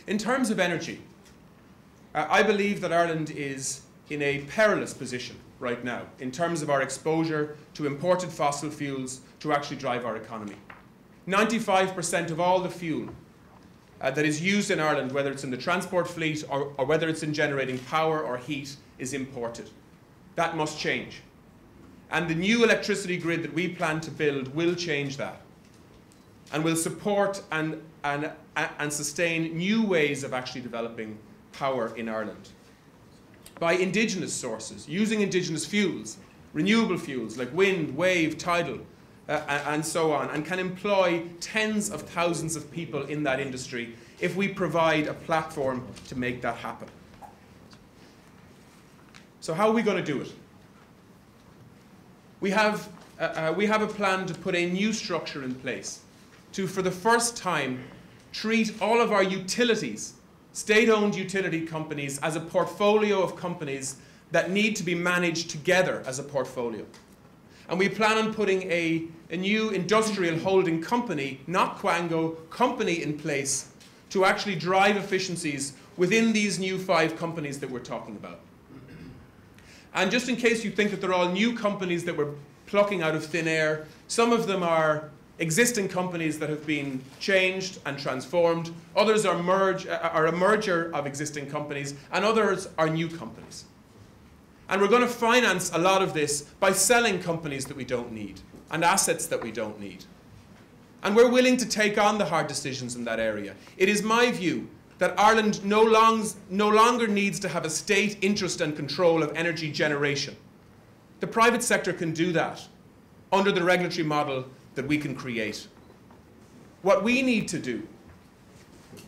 In terms of energy, I believe that Ireland is in a perilous position right now in terms of our exposure to imported fossil fuels to actually drive our economy. 95% of all the fuel that is used in Ireland, whether it's in the transport fleet or whether it's in generating power or heat, is imported. That must change. And the new electricity grid that we plan to build will change that and will support and sustain new ways of actually developing power in Ireland by indigenous sources, using indigenous fuels, renewable fuels like wind, wave, tidal, and so on, and can employ tens of thousands of people in that industry if we provide a platform to make that happen. So how are we going to do it? We have a plan to put a new structure in place to, for the first time, treat all of our utilities, state-owned utility companies, as a portfolio of companies that need to be managed together as a portfolio. And we plan on putting a new industrial holding company, not Quango, company in place to actually drive efficiencies within these new 5 companies that we're talking about. And just in case you think that they're all new companies that we're plucking out of thin air, some of them are existing companies that have been changed and transformed. Others are a merger of existing companies, and others are new companies. And we're going to finance a lot of this by selling companies that we don't need and assets that we don't need. And we're willing to take on the hard decisions in that area. It is my view that Ireland no longer needs to have a state interest and control of energy generation. The private sector can do that under the regulatory model that we can create. What we need to do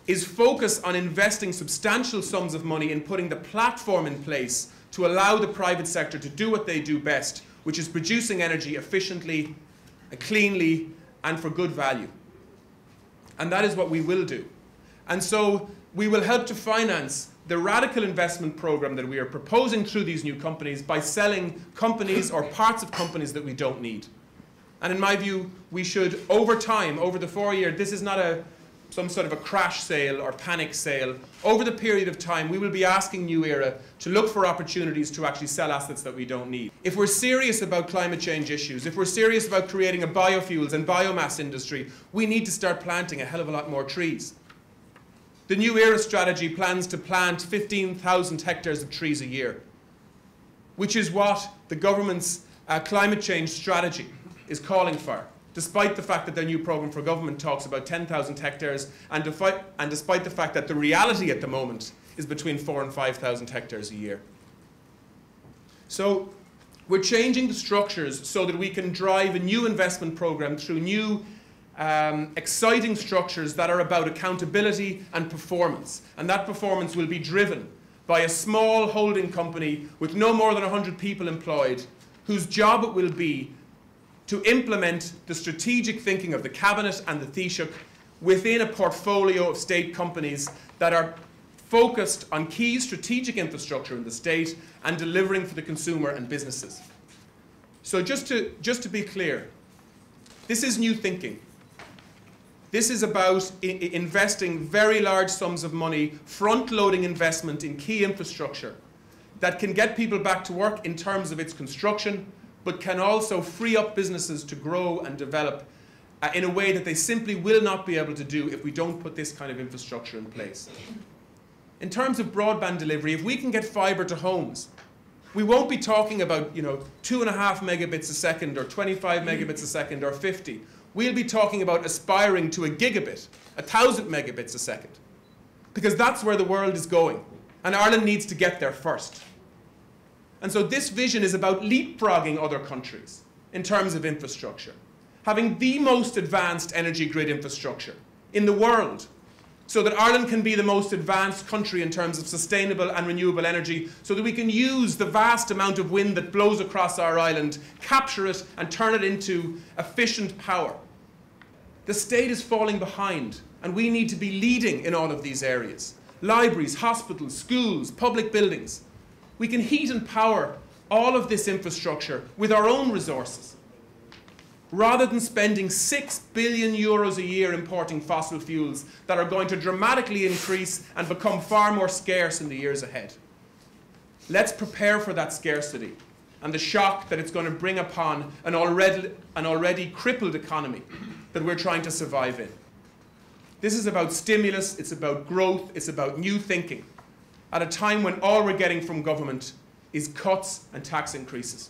is focus on investing substantial sums of money in putting the platform in place to allow the private sector to do what they do best, which is producing energy efficiently, cleanly, and for good value. And that is what we will do. And so we will help to finance the radical investment program that we are proposing through these new companies by selling companies or parts of companies that we don't need. And in my view, we should, over time, over the 4-year, this is not some sort of a crash sale or panic sale. Over the period of time, we will be asking NewERA to look for opportunities to actually sell assets that we don't need. If we're serious about climate change issues, if we're serious about creating a biofuels and biomass industry, we need to start planting a hell of a lot more trees. The NewERA strategy plans to plant 15,000 hectares of trees a year, which is what the government's climate change strategy is calling for, despite the fact that their new programme for government talks about 10,000 hectares, and despite the fact that the reality at the moment is between 4,000 and 5,000 hectares a year. So we're changing the structures so that we can drive a new investment programme through new exciting structures that are about accountability and performance. And that performance will be driven by a small holding company with no more than 100 people employed, whose job it will be to implement the strategic thinking of the Cabinet and the Taoiseach within a portfolio of state companies that are focused on key strategic infrastructure in the state and delivering for the consumer and businesses. So just to be clear, this is new thinking. This is about investing very large sums of money, front-loading investment in key infrastructure that can get people back to work in terms of its construction, but can also free up businesses to grow and develop in a way that they simply will not be able to do if we don't put this kind of infrastructure in place. In terms of broadband delivery, if we can get fibre to homes, we won't be talking about 2.5 megabits a second or 25 megabits a second or 50. We'll be talking about aspiring to a gigabit, 1,000 megabits a second, because that's where the world is going, and Ireland needs to get there first. And so this vision is about leapfrogging other countries in terms of infrastructure, having the most advanced energy grid infrastructure in the world, so that Ireland can be the most advanced country in terms of sustainable and renewable energy, so that we can use the vast amount of wind that blows across our island, capture it and turn it into efficient power. The state is falling behind, and we need to be leading in all of these areas. Libraries, hospitals, schools, public buildings. We can heat and power all of this infrastructure with our own resources, rather than spending €6 billion a year importing fossil fuels that are going to dramatically increase and become far more scarce in the years ahead. Let's prepare for that scarcity and the shock that it's going to bring upon an already crippled economy that we're trying to survive in. This is about stimulus, it's about growth, it's about new thinking, at a time when all we're getting from government is cuts and tax increases.